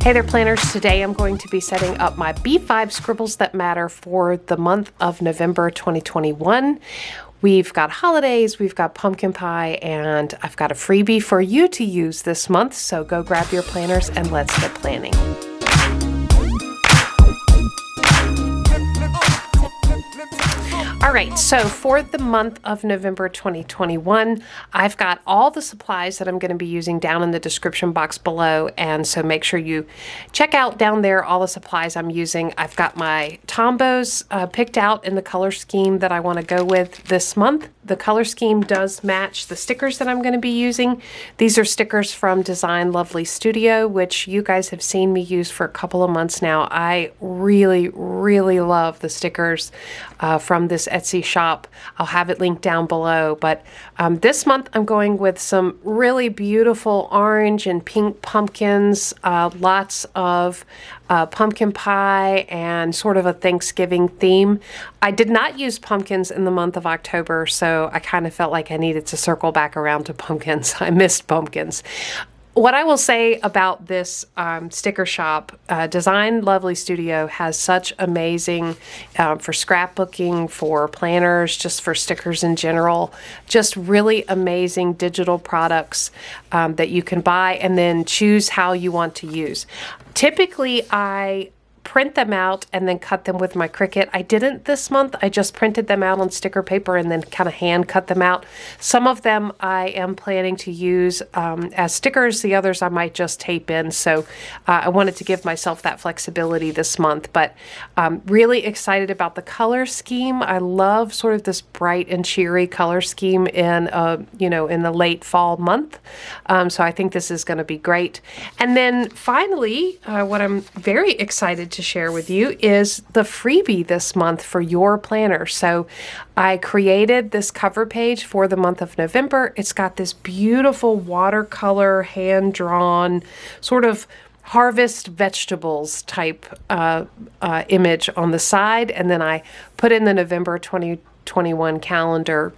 Hey there, planners. Today I'm going to be setting up my B5 Scribbles That Matter for the month of November 2021. We've got holidays, we've got pumpkin pie, and I've got a freebie for you to use this month. So go grab your planners and let's get planning. All right, so for the month of November 2021, I've got all the supplies that I'm going to be using down in the description box below, and so make sure you check out down there all the supplies I'm using. I've got my Tombos picked out in the color scheme that I want to go with this month. The color scheme does match the stickers that I'm going to be using. These are stickers from Design Lovely Studio, which you guys have seen me use for a couple of months now. I really love the stickers from this Etsy shop. I'll have it linked down below, but this month I'm going with some really beautiful orange and pink pumpkins, lots of pumpkin pie and sort of a Thanksgiving theme. I did not use pumpkins in the month of October, so I kind of felt like I needed to circle back around to pumpkins. I missed pumpkins. What I will say about this sticker shop, Design Lovely Studio has such amazing, for scrapbooking, for planners, just for stickers in general, just really amazing digital products that you can buy and then choose how you want to use. Typically, I print them out and then cut them with my Cricut. I didn't this month. I just printed them out on sticker paper and then kind of hand cut them out. Some of them I am planning to use as stickers. The others I might just tape in. So I wanted to give myself that flexibility this month, but really excited about the color scheme. I love sort of this bright and cheery color scheme in in the late fall month. So I think this is going to be great. And then finally, what I'm very excited to share with you is the freebie this month for your planner. So I created this cover page for the month of November. It's got this beautiful watercolor, hand-drawn, sort of harvest vegetables type image on the side. And then I put in the November 2021 calendar.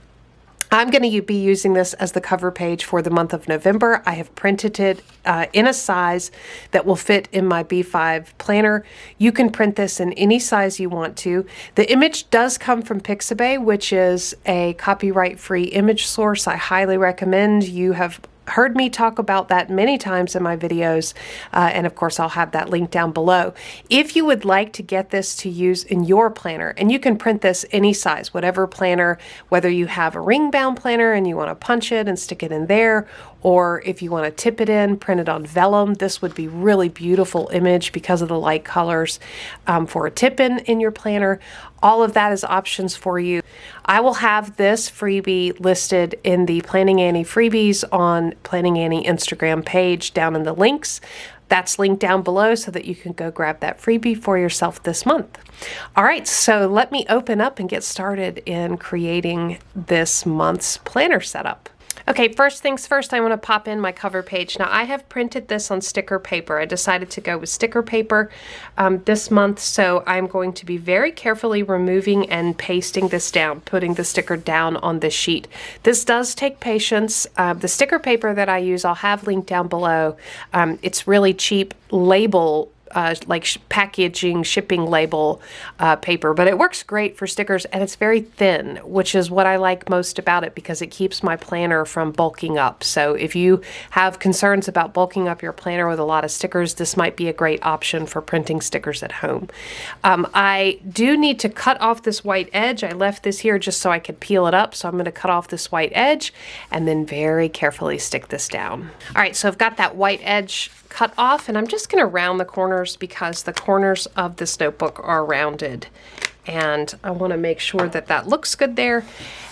I'm going to be using this as the cover page for the month of November. I have printed it in a size that will fit in my B5 planner. You can print this in any size you want to. The image does come from Pixabay, which is a copyright-free image source. I highly recommend. You have heard me talk about that many times in my videos, and of course I'll have that link down below. If you would like to get this to use in your planner, and you can print this any size, whatever planner, whether you have a ring bound planner and you want to punch it and stick it in there, or if you want to tip it in, print it on vellum, this would be really beautiful image because of the light colors for a tip in your planner. All of that is options for you. I will have this freebie listed in the Planning Annie freebies on Planning Annie Instagram page down in the links. That's linked down below so that you can go grab that freebie for yourself this month. All right, so let me open up and get started in creating this month's planner setup. Okay, first things first, I want to pop in my cover page. Now, I have printed this on sticker paper. I decided to go with sticker paper this month, so I'm going to be very carefully removing and pasting this down, putting the sticker down on this sheet. This does take patience. The sticker paper that I use, I'll have linked down below. It's really cheap label packaging, shipping label paper, but it works great for stickers and it's very thin, which is what I like most about it because it keeps my planner from bulking up. So if you have concerns about bulking up your planner with a lot of stickers, this might be a great option for printing stickers at home. I do need to cut off this white edge. I left this here just so I could peel it up. So I'm going to cut off this white edge and then very carefully stick this down. All right, so I've got that white edge cut off, and I'm just going to round the corners because the corners of this notebook are rounded, and I want to make sure that that looks good there.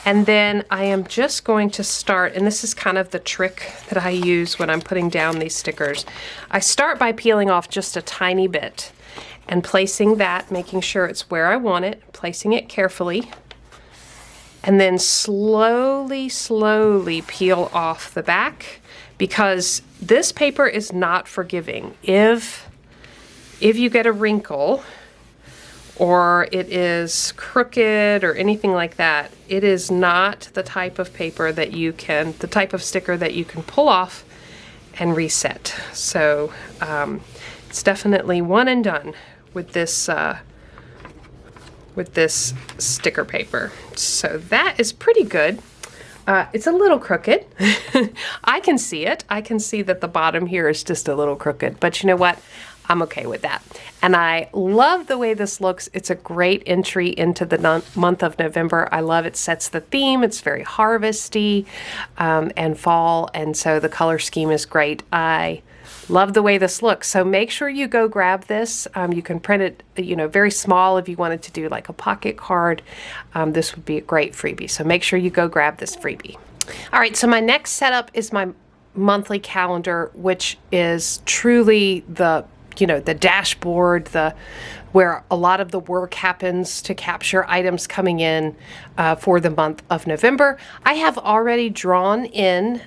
And then I am just going to start, and this is kind of the trick that I use when I'm putting down these stickers. I start by peeling off just a tiny bit and placing that, making sure it's where I want it, placing it carefully, and then slowly peel off the back, because this paper is not forgiving. If you get a wrinkle or it is crooked or anything like that, it is not the type of paper that you can, the type of sticker that you can pull off and reset. So It's definitely one and done with this sticker paper. So that is pretty good. It's a little crooked. I can see it. I can see that the bottom here is just a little crooked, but you know what? I'm okay with that. And I love the way this looks. It's a great entry into the month of November. I love it. Sets the theme. It's very harvesty and fall, and so the color scheme is great. I love the way this looks. So make sure you go grab this. You can print it, you know, very small if you wanted to do like a pocket card. This would be a great freebie. So make sure you go grab this freebie. All right, so my next setup is my monthly calendar, which is truly the dashboard, where a lot of the work happens to capture items coming in for the month of November. I have already drawn in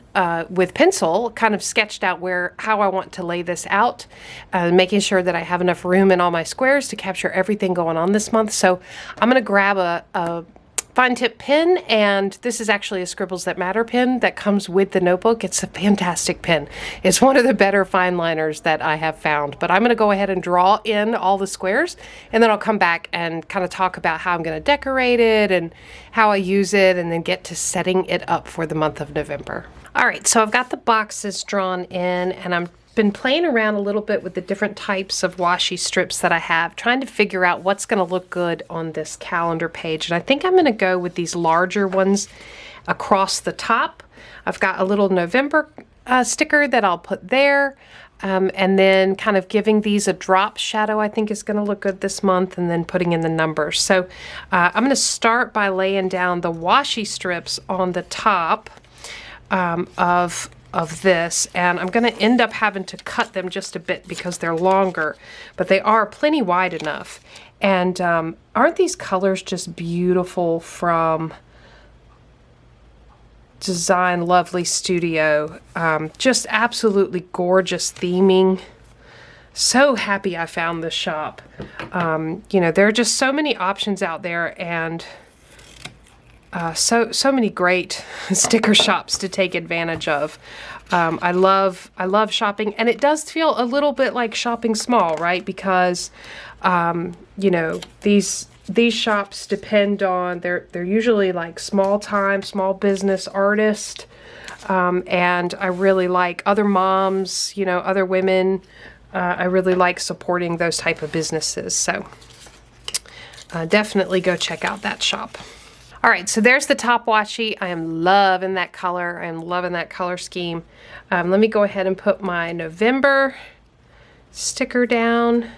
with pencil, kind of sketched out how I want to lay this out, making sure that I have enough room in all my squares to capture everything going on this month. So I'm going to grab a fine tip pen, and this is actually a Scribbles That Matter pen that comes with the notebook. It's a fantastic pen. It's one of the better fine liners that I have found, but I'm going to go ahead and draw in all the squares, and then I'll come back and kind of talk about how I'm going to decorate it and how I use it, and then get to setting it up for the month of November. All right, so I've got the boxes drawn in, and I'm been playing around a little bit with the different types of washi strips that I have, trying to figure out what's going to look good on this calendar page. And I think I'm going to go with these larger ones across the top. I've got a little November sticker that I'll put there, and then kind of giving these a drop shadow I think is going to look good this month, and then putting in the numbers. So I'm going to start by laying down the washi strips on the top of this, and I'm going to end up having to cut them just a bit because they're longer, but they are plenty wide enough. And aren't these colors just beautiful from Design Lovely Studio? Just absolutely gorgeous theming. So happy I found this shop. You know, there are just so many options out there, and so many great sticker shops to take advantage of. I love shopping, and it does feel a little bit like shopping small, right? Because you know, these shops depend on, they're usually like small business artists, and I really like other moms, you know, other women. I really like supporting those type of businesses. So definitely go check out that shop. All right, so there's the top washi. I am loving that color. I am loving that color scheme. Let me go ahead and put my November sticker down.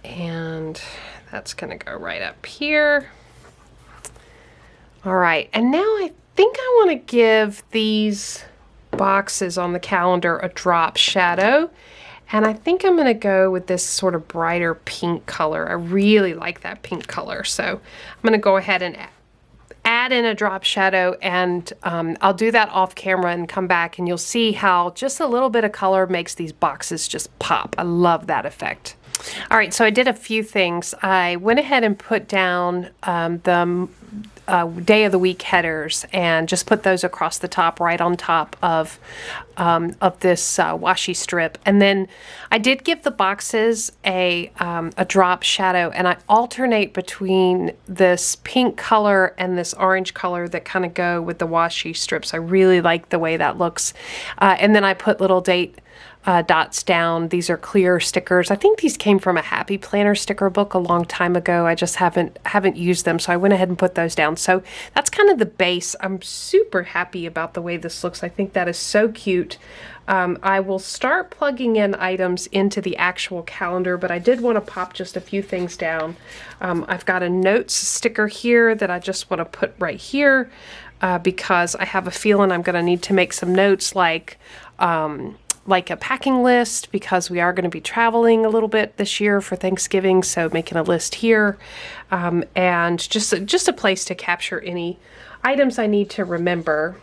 And that's gonna go right up here. All right, and now I think I wanna give these boxes on the calendar a drop shadow. And I think I'm going to go with this sort of brighter pink color. I really like that pink color. So I'm going to go ahead and add in a drop shadow, and I'll do that off camera and come back, and you'll see how just a little bit of color makes these boxes just pop. I love that effect. All right, so I did a few things. I went ahead and put down the day of the week headers, and just put those across the top, right on top of this washi strip. And then I did give the boxes a drop shadow, and I alternate between this pink color and this orange color that kind of go with the washi strips. I really like the way that looks. And then I put little date dots down. These are clear stickers. I think these came from a Happy Planner sticker book a long time ago. I just haven't used them, so I went ahead and put those down. So that's kind of the base. I'm super happy about the way this looks. I think that is so cute. I will start plugging in items into the actual calendar, but I did want to pop just a few things down. I've got a notes sticker here that I just want to put right here because I have a feeling I'm going to need to make some notes, like a packing list, because we are going to be traveling a little bit this year for Thanksgiving, so making a list here, and just a place to capture any items I need to remember.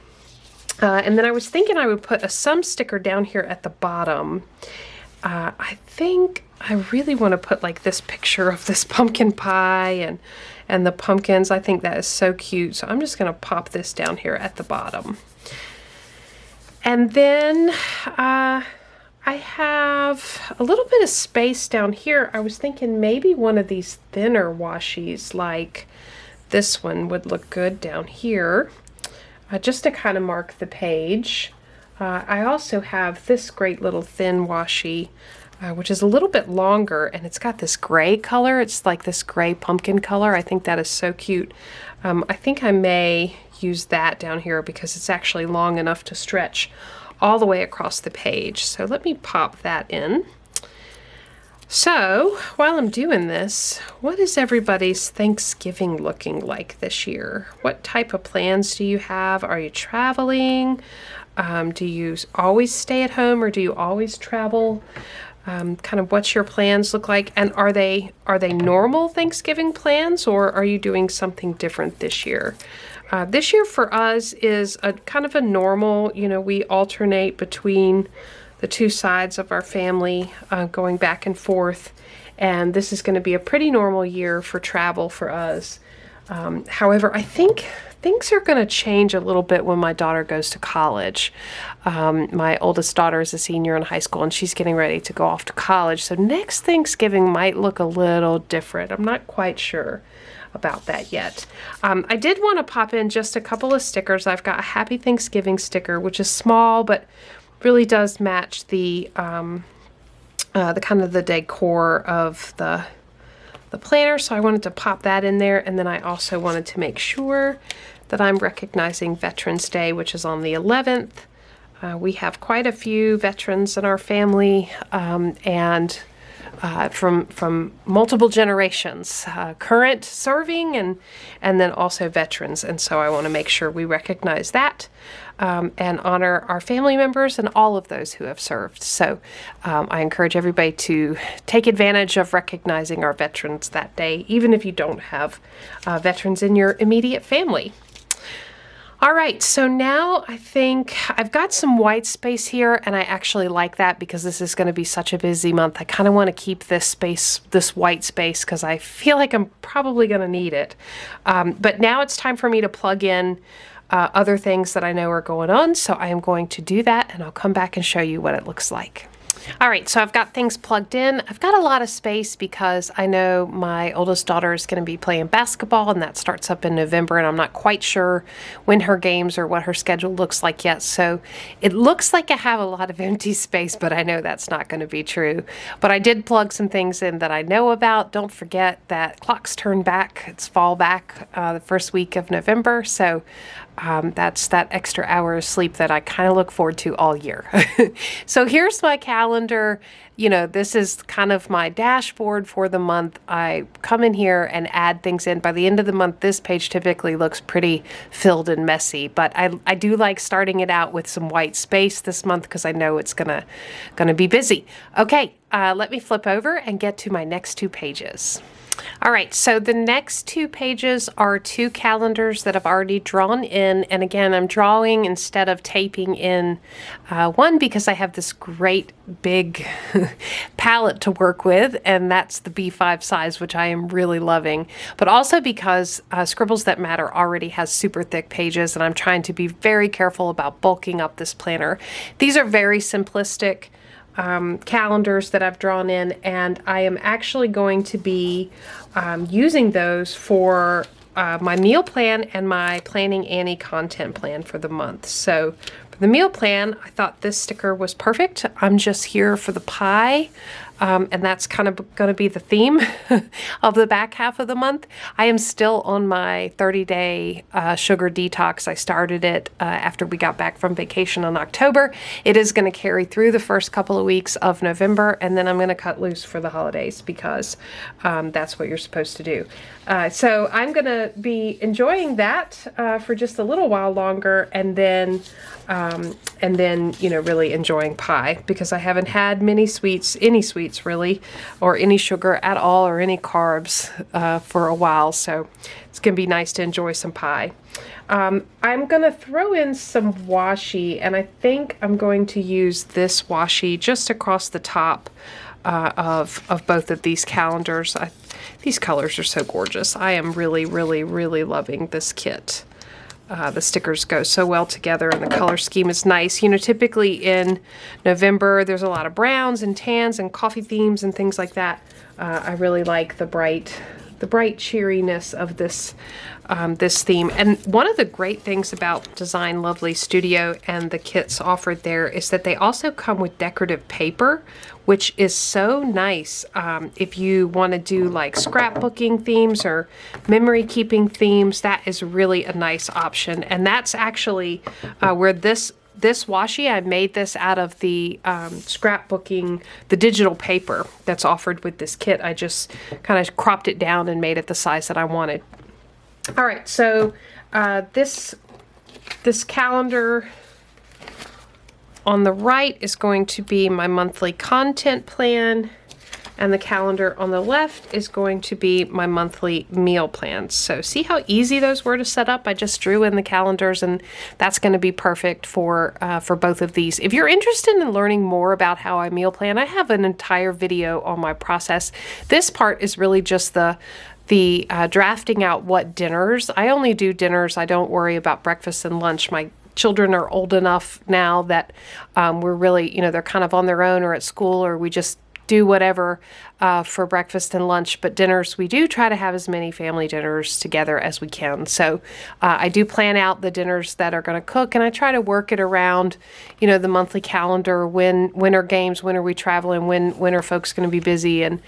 And then I was thinking I would put a sum sticker down here at the bottom. I think I really want to put like this picture of this pumpkin pie and the pumpkins. I think that is so cute, so I'm just going to pop this down here at the bottom. And then I I have a little bit of space down here. I was thinking maybe one of these thinner washies like this one would look good down here, just to kind of mark the page. I also have this great little thin washi, which is a little bit longer, and it's got this gray color. It's like this gray pumpkin color. I think that is so cute. I think I may use that down here because it's actually long enough to stretch all the way across the page. So let me pop that in. So while I'm doing this, what is everybody's Thanksgiving looking like this year? What type of plans do you have? Are you traveling? Do you always stay at home, or do you always travel? Kind of what's your plans look like, and are they normal Thanksgiving plans, or are you doing something different this year? This year for us is a kind of a normal, you know, we alternate between the two sides of our family, going back and forth, and this is going to be a pretty normal year for travel for us. However, I think things are going to change a little bit when my daughter goes to college. My oldest daughter is a senior in high school, and she's getting ready to go off to college. So next Thanksgiving might look a little different. I'm not quite sure about that yet. I did want to pop in just a couple of stickers. I've got a Happy Thanksgiving sticker, which is small, but really does match the kind of the decor of the planner, so I wanted to pop that in there. And then I also wanted to make sure that I'm recognizing Veterans Day, which is on the 11th. We have quite a few veterans in our family, and from multiple generations, current serving and then also veterans. And so I want to make sure we recognize that and honor our family members and all of those who have served. So I encourage everybody to take advantage of recognizing our veterans that day, even if you don't have veterans in your immediate family. All right, so now I think I've got some white space here, and I actually like that because this is going to be such a busy month. I kind of want to keep this space, this white space, because I feel like I'm probably going to need it. But now it's time for me to plug in other things that I know are going on, so I am going to do that, and I'll come back and show you what it looks like. All right, so I've got things plugged in. I've got a lot of space because I know my oldest daughter is going to be playing basketball, and that starts up in November, and I'm not quite sure when her games or what her schedule looks like yet. So it looks like I have a lot of empty space, but I know that's not going to be true. But I did plug some things in that I know about. Don't forget that clocks turn back. It's fall back the first week of November, so that's that extra hour of sleep that I kind of look forward to all year. So here's my calendar. You know, this is kind of my dashboard for the month. I come in here and add things in. By the end of the month, this page typically looks pretty filled and messy, but I do like starting it out with some white space this month because I know it's gonna be busy. Okay, let me flip over and get to my next two pages. All right, so the next two pages are two calendars that I've already drawn in. And again, I'm drawing instead of taping in one because I have this great big palette to work with, and that's the B5 size, which I am really loving. But also because Scribbles That Matter already has super thick pages, and I'm trying to be very careful about bulking up this planner. These are very simplistic calendars that I've drawn in, and I am actually going to be using those for my meal plan and my Planning Annie content plan for the month. So for the meal plan, I thought this sticker was perfect. I'm just here for the pie. And that's kind of going to be the theme of the back half of the month. I am still on my 30-day sugar detox. I started it after we got back from vacation in October. It is going to carry through the first couple of weeks of November, and then I'm going to cut loose for the holidays because that's what you're supposed to do. So I'm going to be enjoying that for just a little while longer, and then you know, really enjoying pie because I haven't had any sweets really, or any sugar at all, or any carbs for a while. So it's gonna be nice to enjoy some pie. I'm gonna throw in some washi, and I think I'm going to use this washi just across the top of both of these calendars. These colors are so gorgeous. I am really, really, really loving this kit. The stickers go so well together, and the color scheme is nice. You know, typically in November, there's a lot of browns and tans and coffee themes and things like that. I really like the bright cheeriness of this this theme. And one of the great things about Design Lovely Studio and the kits offered there is that they also come with decorative paper, which is so nice if you want to do like scrapbooking themes or memory keeping themes. That is really a nice option. And that's actually where this washi, I made this out of the scrapbooking, the digital paper that's offered with this kit. I just kind of cropped it down and made it the size that I wanted. All right, so this calendar on the right is going to be my monthly content plan, and the calendar on the left is going to be my monthly meal plans. So see how easy those were to set up? I just drew in the calendars, and that's going to be perfect for both of these. If you're interested in learning more about how I meal plan, I have an entire video on my process. This part is really just the drafting out what dinners. I only do dinners. I don't worry about breakfast and lunch. My children are old enough now that we're really, you know, they're kind of on their own or at school, or we just do whatever for breakfast and lunch. But dinners, we do try to have as many family dinners together as we can. So I do plan out the dinners that are going to cook, and I try to work it around, you know, the monthly calendar. When are games? When are we traveling? When are folks going to be busy? And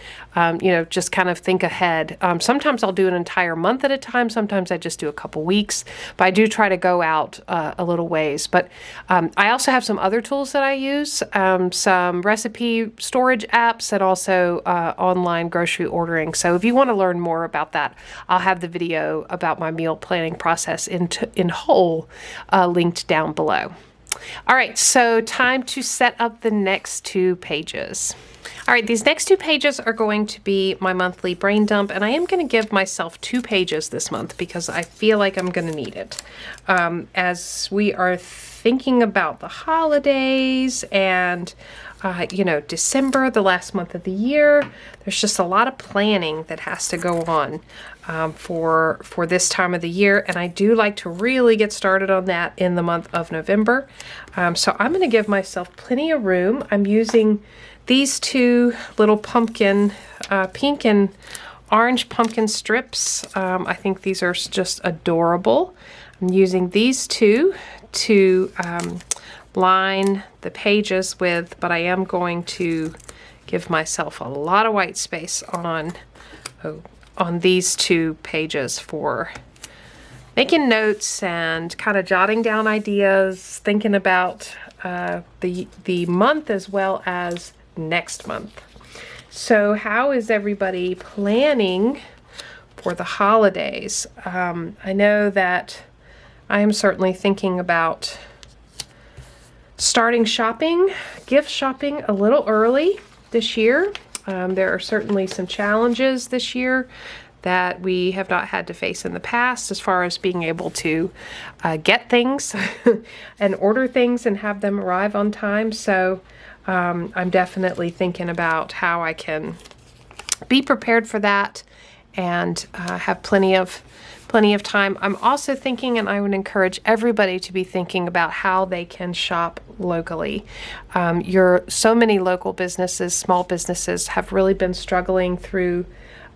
you know, just kind of think ahead. Sometimes I'll do an entire month at a time. Sometimes I just do a couple weeks. But I do try to go out a little ways. But I also have some other tools that I use, some recipe storage apps, and also online grocery ordering. So if you want to learn more about that, I'll have the video about my meal planning process in whole linked down below. All right, so time to set up the next 2 pages. All right, these next 2 pages are going to be my monthly brain dump, and I am going to give myself 2 pages this month because I feel like I'm going to need it. As we are thinking about the holidays and you know, December, the last month of the year, there's just a lot of planning that has to go on for this time of the year, and I do like to really get started on that in the month of November. So I'm going to give myself plenty of room. I'm using these 2 little pumpkin, pink and orange pumpkin strips. I think these are just adorable. I'm using these 2 to line the pages with, but I am going to give myself a lot of white space on these 2 pages for making notes and kind of jotting down ideas, thinking about the month as well as next month. So how is everybody planning for the holidays? I know that I am certainly thinking about starting shopping, gift shopping a little early this year. There are certainly some challenges this year that we have not had to face in the past as far as being able to get things and order things and have them arrive on time. So I'm definitely thinking about how I can be prepared for that and have plenty of time. I'm also thinking, and I would encourage everybody to be thinking about how they can shop locally. So many local businesses, small businesses, have really been struggling through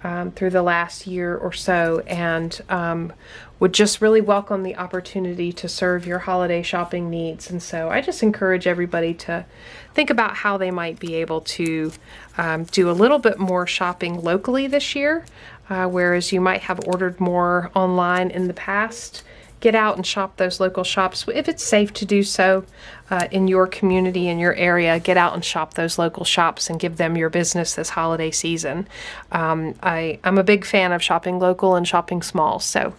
the last year or so, and would just really welcome the opportunity to serve your holiday shopping needs. And so I just encourage everybody to think about how they might be able to do a little bit more shopping locally this year, whereas you might have ordered more online in the past. Get out and shop those local shops. If it's safe to do so in your community, in your area, get out and shop those local shops and give them your business this holiday season. I'm a big fan of shopping local and shopping small. So,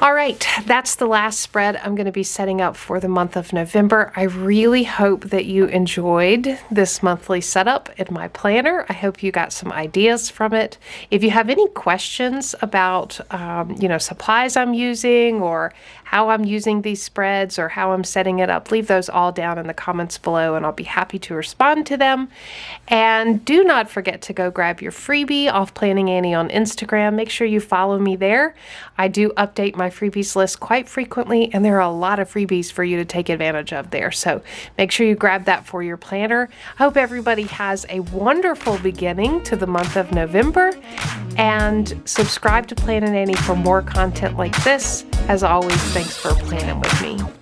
all right, that's the last spread I'm going to be setting up for the month of November. I really hope that you enjoyed this monthly setup in my planner. I hope you got some ideas from it. If you have any questions about, supplies I'm using or how I'm using these spreads or how I'm setting it up, leave those all down in the comments below and I'll be happy to respond to them. And do not forget to go grab your freebie off Planning Annie on Instagram. Make sure you follow me there. I do update my freebies list quite frequently, and there are a lot of freebies for you to take advantage of there. So make sure you grab that for your planner. I hope everybody has a wonderful beginning to the month of November, and subscribe to Planning Annie for more content like this. As always, thanks for planning with me.